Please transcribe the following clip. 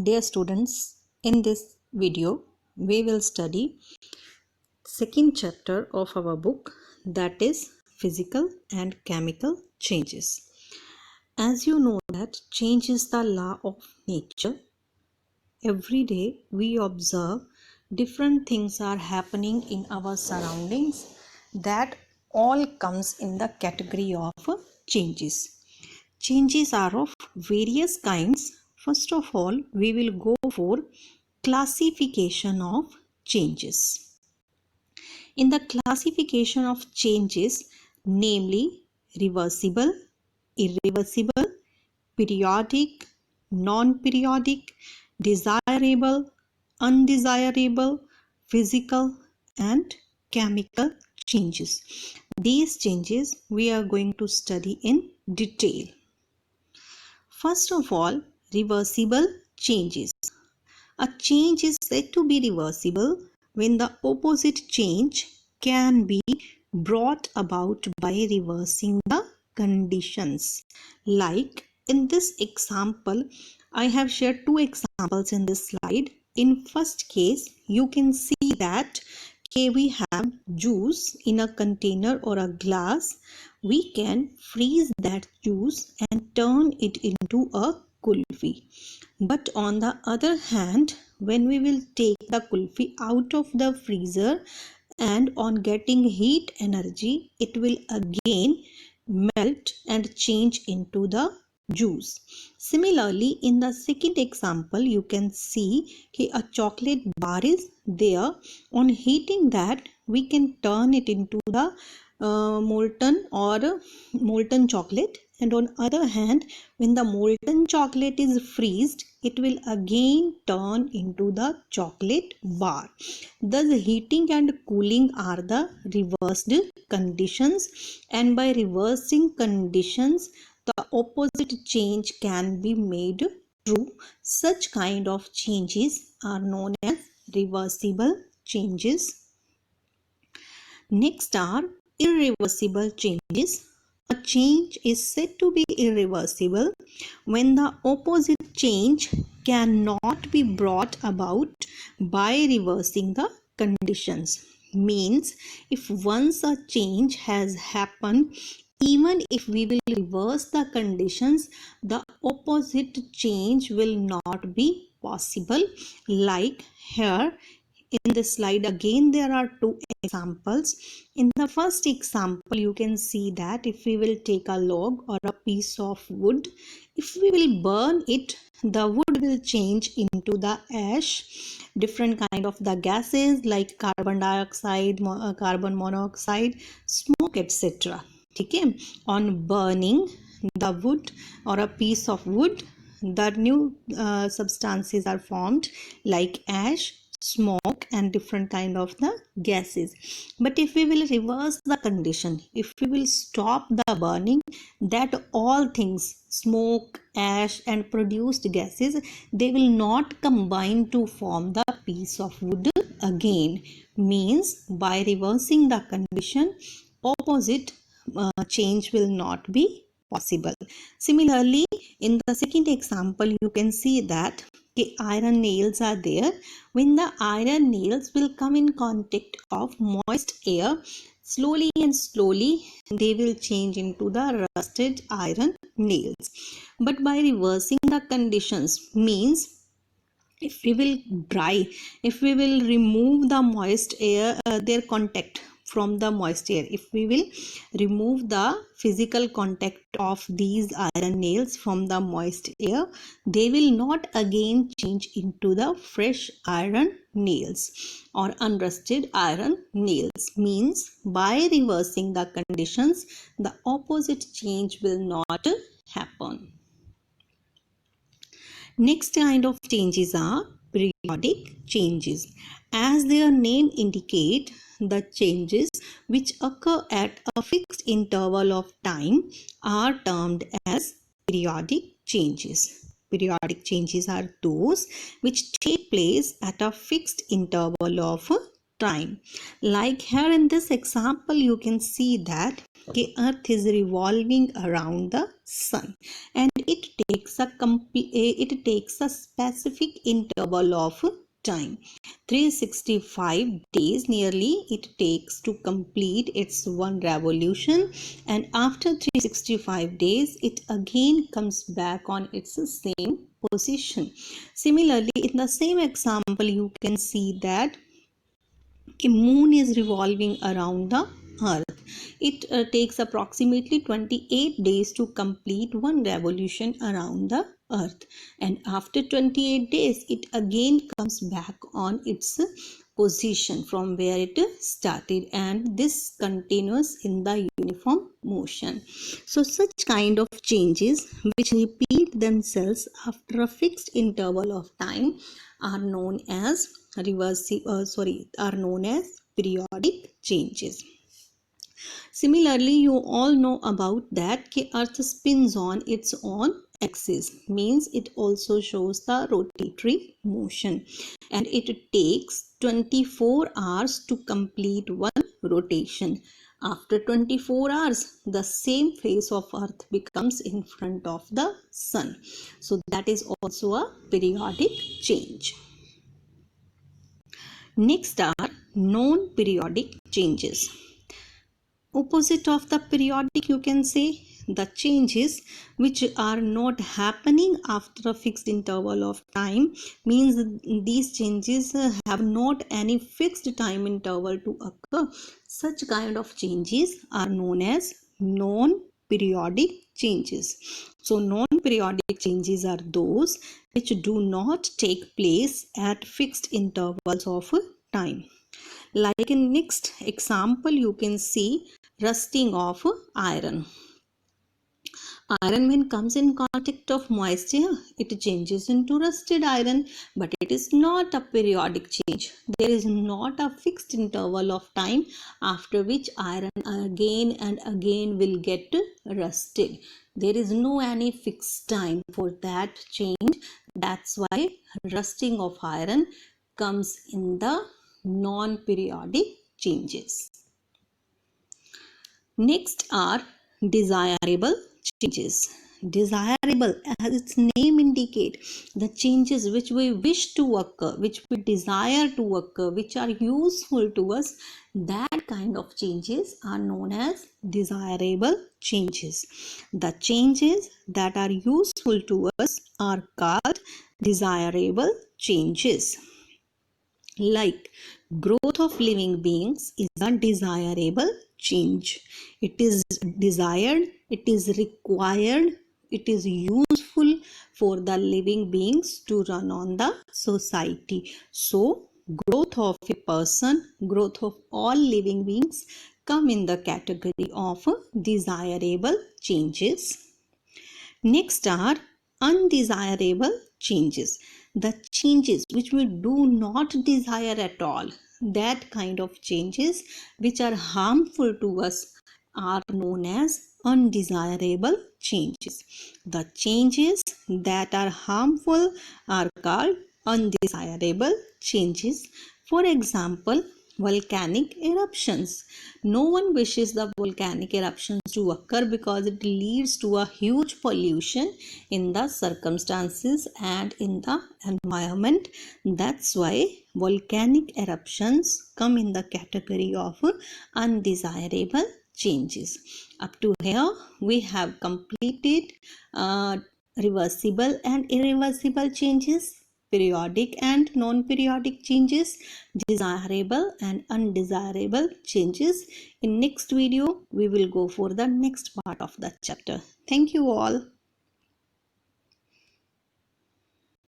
Dear students, in this video we will study second chapter of our book, that is physical and chemical changes. As you know that change is the law of nature. Every day we observe different things are happening in our surroundings, that all comes in the category of changes. Changes are of various kinds. First of all, we will go for classification of changes. In the classification of changes, namely reversible, irreversible, periodic, non-periodic, desirable, undesirable, physical and chemical changes. These changes we are going to study in detail. First of all, reversible changes. A change is said to be reversible when the opposite change can be brought about by reversing the conditions. Like in this example, I have shared two examples in this slide. In first case, you can see that we have juice in a container or a glass. We can freeze that juice and turn it into a kulfi. But on the other hand, when we will take the kulfi out of the freezer and on getting heat energy, it will again melt and change into the juice. Similarly, in the second example, you can see a chocolate bar is there. On heating that, we can turn it into the molten chocolate, and on other hand, when the molten chocolate is freezed, it will again turn into the chocolate bar. Thus, heating and cooling are the reversed conditions, and by reversing conditions, the opposite change can be made true. Such kind of changes are known as reversible changes. Next are irreversible changes. A change is said to be irreversible when the opposite change cannot be brought about by reversing the conditions. Means, if once a change has happened, even if we will reverse the conditions, the opposite change will not be possible. Like here in this slide, again there are two examples. In the first example, you can see that if we will take a log or a piece of wood, if we will burn it, the wood will change into the ash. Different kind of the gases like carbon dioxide, carbon monoxide, smoke, etc. Okay, on burning the wood or a piece of wood, the new substances are formed like ash, smoke and different kind of the gases. But if we will reverse the condition, if we will stop the burning, that all things, smoke, ash and produced gases, they will not combine to form the piece of wood again. Means, by reversing the condition, opposite change will not be possible. Similarly, in the second example, you can see that iron nails are there. When the iron nails will come in contact of moist air, slowly and slowly they will change into the rusted iron nails. But by reversing the conditions, means if we will remove the moist air, their contact from the moist air, if we will remove the physical contact of these iron nails from the moist air, they will not again change into the fresh iron nails or unrusted iron nails. Means, by reversing the conditions, the opposite change will not happen. Next kind of changes are periodic changes. As their name indicate, the changes which occur at a fixed interval of time are termed as periodic changes. Periodic changes are those which take place at a fixed interval of time. Like here in this example, you can see that the earth is revolving around the sun, and it takes a specific interval of time. 365 days nearly it takes to complete its one revolution, and after 365 days it again comes back on its same position. Similarly, in the same example, you can see that a moon is revolving around the earth. It takes approximately 28 days to complete one revolution around the earth, and after 28 days it again comes back on its position from where it started, and this continues in the uniform motion. So such kind of changes which repeat themselves after a fixed interval of time are known as periodic changes. Similarly, you all know about that the earth spins on its own axis, means it also shows the rotatory motion, and it takes 24 hours to complete one rotation. After 24 hours, the same face of earth becomes in front of the sun. So that is also a periodic change. Next are non-periodic changes. Opposite of the periodic, you can say the changes which are not happening after a fixed interval of time, means these changes have not any fixed time interval to occur. Such kind of changes are known as non-periodic changes. So non-periodic changes are those which do not take place at fixed intervals of time. Like in next example, you can see rusting of iron. Iron, when comes in contact of moisture, it changes into rusted iron, but it is not a periodic change. There is not a fixed interval of time after which iron again and again will get rusted. There is no any fixed time for that change. That's why rusting of iron comes in the non-periodic changes. Next are desirable changes. Desirable, as its name indicates, the changes which we wish to occur, which we desire to occur, which are useful to us, that kind of changes are known as desirable changes. The changes that are useful to us are called desirable changes. Like growth of living beings is a desirable change. It is desired, it is required, it is useful for the living beings to run on the society. So growth of a person, growth of all living beings come in the category of desirable changes. Next are undesirable changes. The changes which we do not desire at all, that kind of changes which are harmful to us, are known as undesirable changes. The changes that are harmful are called undesirable changes. For example, volcanic eruptions. No one wishes the volcanic eruptions to occur because it leads to a huge pollution in the circumstances and in the environment. That's why volcanic eruptions come in the category of undesirable changes. Up to here we have completed reversible and irreversible changes, periodic and non-periodic changes, desirable and undesirable changes. In next video we will go for the next part of the chapter. Thank you all.